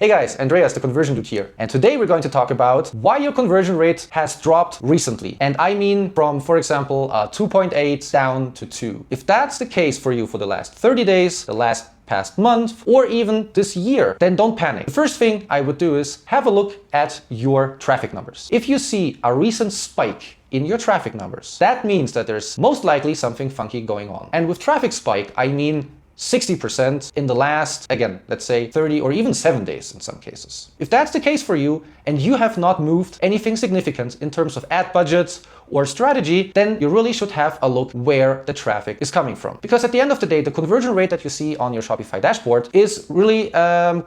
Hey guys, Andreas, the conversion dude here. And today we're going to talk about why your conversion rate has dropped recently. And I mean from, for example, 2.8 down to 2. If that's the case for you for the last 30 days, the last past month, or even this year, then don't panic. The first thing I would do is have a look at your traffic numbers. If you see a recent spike in your traffic numbers, that means that there's most likely something funky going on. And with traffic spike, I mean 60% in the last, again, let's say 30 or even 7 days in some cases. If that's the case for you and you have not moved anything significant in terms of ad budgets or strategy, then you really should have a look where the traffic is coming from. Because at the end of the day, the conversion rate that you see on your Shopify dashboard is really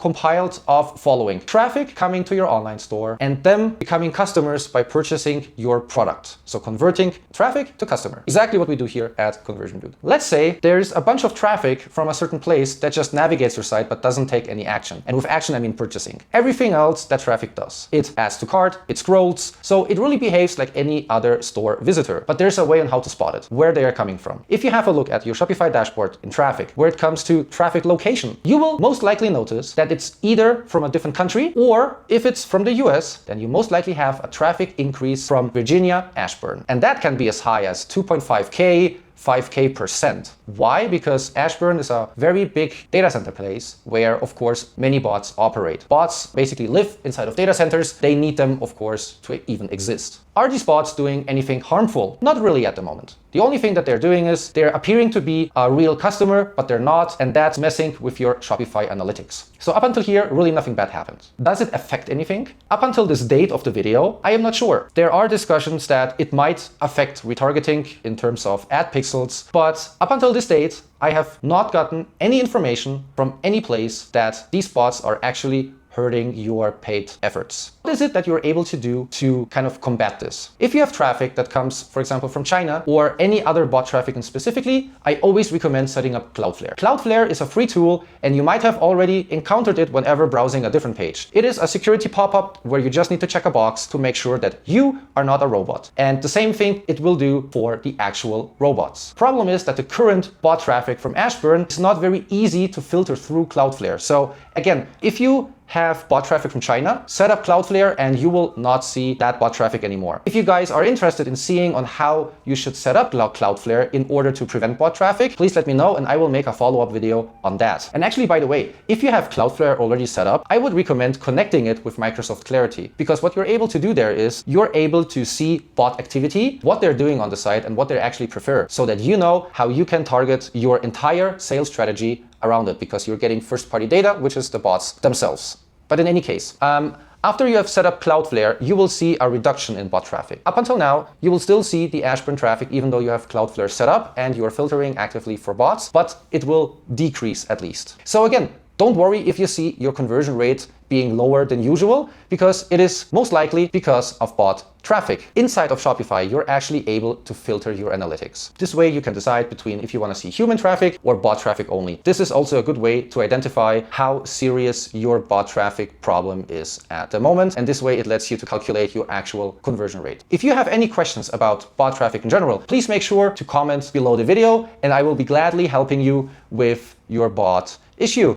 compiled of following: traffic coming to your online store and them becoming customers by purchasing your product. So converting traffic to customer. Exactly what we do here at Conversion Dude. Let's say there's a bunch of traffic from a certain place that just navigates your site but doesn't take any action. And with action, I mean purchasing. Everything else that traffic does. It adds to cart, it scrolls, so it really behaves like any other store visitor. But there's a way on how to spot it, where they are coming from. If you have a look at your Shopify dashboard in traffic, where it comes to traffic location, you will most likely notice that it's either from a different country, or if it's from the US, then you most likely have a traffic increase from Virginia, Ashburn. And that can be as high as 2.5K, 5K%. Why? Because Ashburn is a very big data center place where, of course, many bots operate. Bots basically live inside of data centers. They need them, of course, to even exist. Are these bots doing anything harmful? Not really at the moment. The only thing that they're doing is they're appearing to be a real customer, but they're not, and that's messing with your Shopify analytics. So up until here, really nothing bad happened. Does it affect anything? Up until this date of the video, I am not sure. There are discussions that it might affect retargeting in terms of ad pixels, but up until this date, I have not gotten any information from any place that these bots are actually hurting your paid efforts. What is it that you're able to do to kind of combat this? If you have traffic that comes, for example, from China or any other bot traffic and specifically, I always recommend setting up Cloudflare. Cloudflare is a free tool and you might have already encountered it whenever browsing a different page. It is a security pop-up where you just need to check a box to make sure that you are not a robot. And the same thing it will do for the actual robots. Problem is that the current bot traffic from Ashburn is not very easy to filter through Cloudflare. So again, if you have bot traffic from China, set up Cloudflare and you will not see that bot traffic anymore. If you guys are interested in seeing on how you should set up Cloudflare in order to prevent bot traffic, please let me know and I will make a follow-up video on that. And actually, by the way, if you have Cloudflare already set up, I would recommend connecting it with Microsoft Clarity, because what you're able to do there is you're able to see bot activity, what they're doing on the site and what they actually prefer, so that you know how you can target your entire sales strategy around it, because you're getting first-party data, which is the bots themselves. But in any case, after you have set up Cloudflare, you will see a reduction in bot traffic. Up until now, you will still see the Ashburn traffic even though you have Cloudflare set up and you are filtering actively for bots, but it will decrease at least. So again, don't worry if you see your conversion rate being lower than usual, because it is most likely because of bot traffic. Inside of Shopify, you're actually able to filter your analytics. This way you can decide between if you want to see human traffic or bot traffic only. This is also a good way to identify how serious your bot traffic problem is at the moment. And this way it lets you to calculate your actual conversion rate. If you have any questions about bot traffic in general, please make sure to comment below the video and I will be gladly helping you with your bot issue.